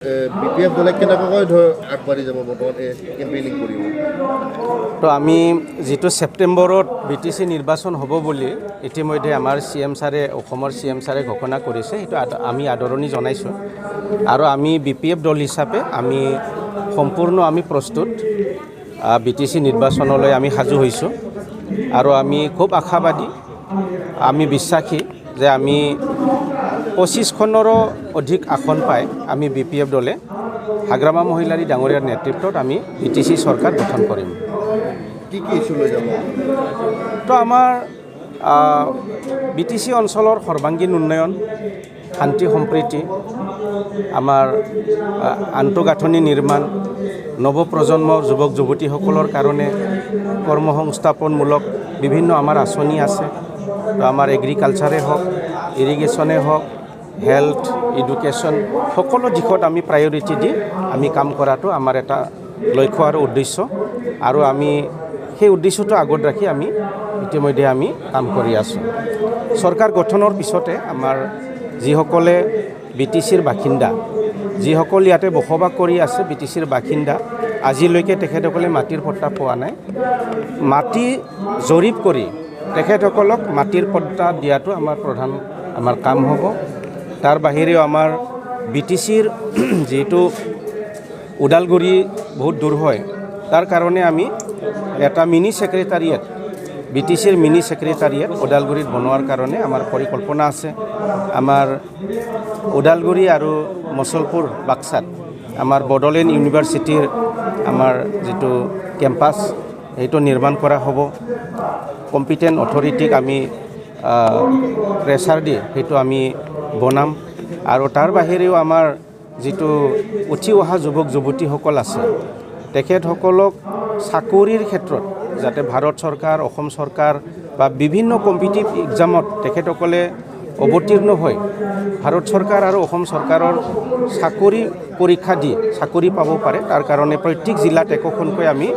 BPF দলে কেনেকৈ ধৰ আগবাঢ়ি যাব বৰ্তমান কেম্পেইনিং কৰিব তো আমি যেটো সেপ্টেম্বৰত BTC নিৰ্বাচন হ'ব বুলি ইতিমধ্যে আমাৰ CM ছাৰে অসমৰ CM ছাৰে ঘোষণা কৰিছে এটো আমি আদৰণি জনাইছো আৰু আমি BPF দল হিচাপে আমি সম্পূৰ্ণ আমি প্ৰস্তুত BTC নিৰ্বাচনলৈ আমি সাজু হৈছো আৰু আমি খুব আশাবাদী আমি বিশ্বাসী যে আমি 25খনৰো অধিক আসন পাই আমি BPF দলে হাগ্ৰামা মহিলাৰী ডাঙৰীয়াৰ নেতৃত্বত আমি BTC চৰকাৰ গঠন কৰিম কি ইস্যু লৈ যাব তো আমাৰ BTC অঞ্চলৰ সৰ্বাংগীন উন্নয়ন শান্তি সম্প্ৰীতি আমাৰ আন্তঃগাঁথনি নিৰ্মাণ নৱপ্ৰজন্মৰ যুৱক যুৱতীসকলৰ কাৰণে কৰ্মসংস্থাপনমূলক বিভিন্ন আমাৰ আঁচনি আছে তো আমাৰ এগ্ৰিকালচাৰে হওক ইৰিগেশ্যনে হওক হেল্থ এডুকেশ্যন সকলো দিশত আমি প্ৰায়ৰিটি দি আমি কাম কৰাটো আমাৰ এটা লক্ষ্য আৰু উদ্দেশ্য আৰু আমি সেই উদ্দেশ্যটো আগত ৰাখি আমি ইতিমধ্যে আমি কাম কৰি আছোঁ চৰকাৰ গঠনৰ পিছতে আমাৰ যিসকলে BTCৰ বাসিন্দা যিসকল ইয়াতে বসবাস কৰি আছে BTCৰ বাসিন্দা আজিলৈকে তেখেতসকলে মাটিৰ পট্টা পোৱা নাই মাটি জৰীপ কৰি তেখেতসকলক মাটিৰ পট্টা দিয়াটো আমাৰ প্ৰধান আমাৰ কাম হ'ব তাৰ বাহিৰেও আমাৰ BTCৰ যেটো ওদালগুৰি বহুত দূৰ হয় তাৰ কাৰণে আমি এটা মিনি সেক্ৰেটাৰিয়েট BTCৰ মিনি সেক্ৰেটাৰিয়েট ওদালগুৰিত বনোৱাৰ কাৰণে আমাৰ পৰিকল্পনা আছে আমাৰ ওদালগুৰি আৰু মছলপুৰ বাক্সাত আমাৰ বডলেণ্ড ইউনিভাৰ্চিটিৰ আমাৰ যেটো কেম্পাছ এইটো নিৰ্মাণ কৰা হ'ব কম্পিটেন্ট অথৰিটিক আমি প্ৰেছাৰ দি সেইটো আমি বনাম আৰু তাৰ বাহিৰেও আমাৰ যেটো উঠি অহা যুৱক যুৱতীসকল আছে তেখেতসকলক চাকৰিৰ ক্ষেত্ৰত যাতে ভাৰত চৰকাৰ অসম চৰকাৰ বা বিভিন্ন কম্পিটিটিভ এক্সামত তেখেতসকলে অৱতীৰ্ণ হৈ ভাৰত চৰকাৰ আৰু অসম চৰকাৰৰ চাকৰি পৰীক্ষা দি চাকৰি পাব পাৰে তাৰ কাৰণে প্ৰত্যেক জিলাত একোখনকৈ আমি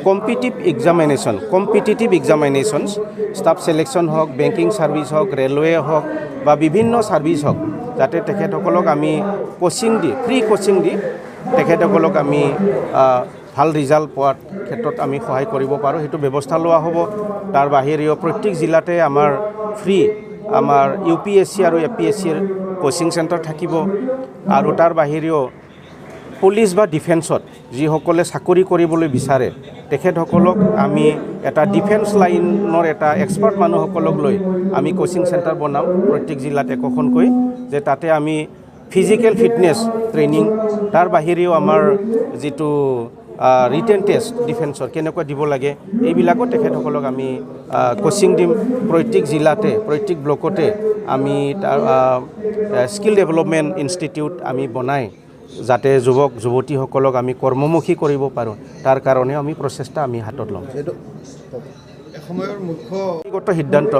কম্পিটিটিভ এক্সামিনেশ্যনছ ষ্টাফ সিলেকশ্যন হওক বেংকিং সাৰ্ভিস হওক ৰেলৱে হওক বা বিভিন্ন সাৰ্ভিস হওক যাতে তেখেতসকলক আমি কোচিং দি ফ্ৰী কোচিং দি তেখেতসকলক আমি ভাল ৰিজাল্ট পোৱাৰ ক্ষেত্ৰত আমি সহায় কৰিব পাৰোঁ সেইটো ব্যৱস্থা লোৱা হ'ব তাৰ বাহিৰেও প্ৰত্যেক জিলাতে আমাৰ ফ্ৰী আমাৰ UPSC আৰু APSCৰ কোচিং চেণ্টাৰ থাকিব আৰু তাৰ বাহিৰেও পুলিচ বা ডিফেন্সত যিসকলে চাকৰি কৰিবলৈ বিচাৰে তেখেতসকলক আমি এটা ডিফেন্স লাইনৰ এটা এক্সপাৰ্ট মানুহসকলক লৈ আমি কোচিং চেণ্টাৰ বনাম প্ৰত্যেক জিলাত একোখনকৈ যে তাতে আমি ফিজিকেল ফিটনেছ ট্ৰেইনিং তাৰ বাহিৰেও আমাৰ যেটো ৰিটেন টেষ্ট ডিফেন্সৰ কেনেকৈ দিব লাগে এইবিলাকো তেখেতসকলক আমি কোচিং দিম প্ৰত্যেক জিলাতে প্ৰত্যেক ব্লকতে আমি স্কিল ডেভেলপমেণ্ট ইনষ্টিটিউট আমি বনাই যাতে যুৱক যুৱতীসকলক আমি কৰ্মমুখী কৰিব পাৰোঁ তাৰ কাৰণে আমি প্ৰচেষ্টা আমি হাতত ল'ম এসময়ৰ মুখ্যগত সিদ্ধান্ত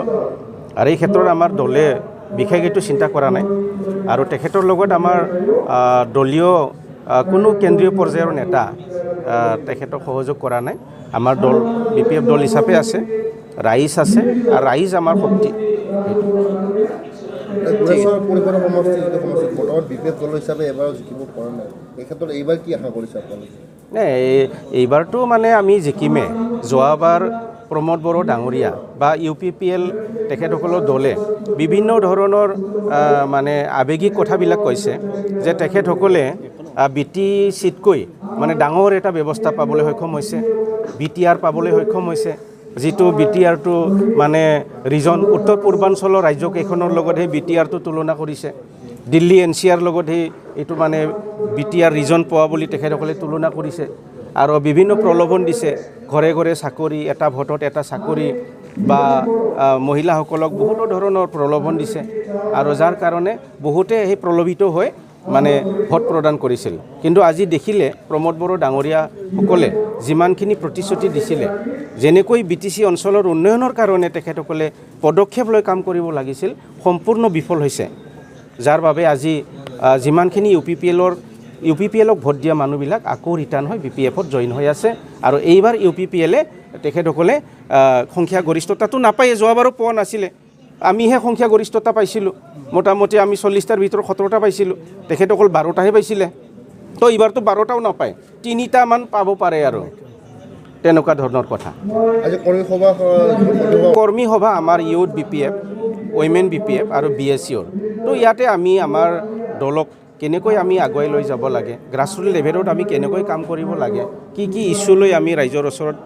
আৰু এই ক্ষেত্ৰত আমাৰ দলে বিশেষ এইটো চিন্তা কৰা নাই আৰু তেখেতৰ লগত আমাৰ দলীয় কোনো কেন্দ্ৰীয় পৰ্যায়ৰ নেতা তেখেতক সহযোগ কৰা নাই আমাৰ দল BPF দল হিচাপে আছে ৰাইজ আছে আৰু ৰাইজ আমাৰ শক্তি পৰিবাৰৰ সমষ্টিত বৰ্তমান BPF দল হিচাপে এবাৰ জিকিব পৰা নাই এই ক্ষেত্ৰত এইবাৰ কি আশা কৰিছে আপোনালোকে এইবাৰতো মানে আমি জিকিমে যোৱাবাৰ প্ৰমোদ বড়ো ডাঙৰীয়া বা UPPL তেখেতসকলৰ দলে বিভিন্ন ধৰণৰ মানে আৱেগিক কথাবিলাক কৈছে যে তেখেতসকলে BTCতকৈ মানে ডাঙৰ এটা ব্যৱস্থা পাবলৈ সক্ষম হৈছে BTR পাবলৈ সক্ষম হৈছে যেটো BTRটো মানে ৰিজন উত্তৰ পূৰ্বাঞ্চলৰ ৰাজ্যকেইখনৰ লগতহে BTRটো তুলনা কৰিছে দিল্লী NCR লগতহে এইটো মানে BTR ৰিজন পোৱা বুলি তেখেতসকলে তুলনা কৰিছে আৰু বিভিন্ন প্ৰলোভন দিছে ঘৰে ঘৰে চাকৰি এটা ভোটত এটা চাকৰি বা মহিলাসকলক বহুতো ধৰণৰ প্ৰলোভন দিছে আৰু যাৰ কাৰণে বহুতে সেই প্ৰলোভিত হৈ মানে ভোট প্ৰদান কৰিছিল কিন্তু আজি দেখিলে প্ৰমোদ বড়ো ডাঙৰীয়াসকলে যিমানখিনি প্ৰতিশ্ৰুতি দিছিলে যেনেকৈ BTC অঞ্চলৰ উন্নয়নৰ কাৰণে তেখেতসকলে পদক্ষেপ লৈ কাম কৰিব লাগিছিল সম্পূৰ্ণ বিফল হৈছে যাৰ বাবে আজি যিমানখিনি UPPLক ভোট দিয়া মানুহবিলাক আকৌ ৰিটাৰ্ণ হৈ BPFত জইন হৈ আছে আৰু এইবাৰ UPPLে তেখেতসকলে সংখ্যাগৰিষ্ঠতাটো নাপায় যোৱাবাৰো পোৱা নাছিলে আমিহে সংখ্যাগৰিষ্ঠতা পাইছিলোঁ মোটামুটি আমি 40টাৰ ভিতৰত 17টা পাইছিলোঁ তেখেতসকল 12টাহে পাইছিলে তো এইবাৰতো 12টাও নাপায় 3টামান পাব পাৰে আৰু তেনেকুৱা ধৰণৰ কথা আজি কৰ্মী সভা আমাৰ ইউথ BPF উইমেন BPF আৰু BSU তো ইয়াতে আমি আমাৰ দলক কেনেকৈ আমি আগুৱাই লৈ যাব লাগে গ্ৰাছৰুট লেভেলত আমি কেনেকৈ কাম কৰিব লাগে কি কি ইছ্যু লৈ আমি ৰাইজৰ ওচৰত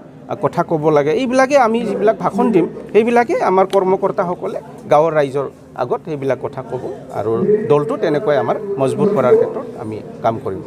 কথা ক'ব লাগে এইবিলাকে আমি যিবিলাক ভাষণ দিম সেইবিলাকে আমাৰ কৰ্মকৰ্তাসকলে গাঁৱৰ ৰাইজৰ আগত সেইবিলাক কথা ক'ব আৰু দলটো তেনেকৈ আমাৰ মজবুত কৰাৰ ক্ষেত্ৰত আমি কাম কৰিম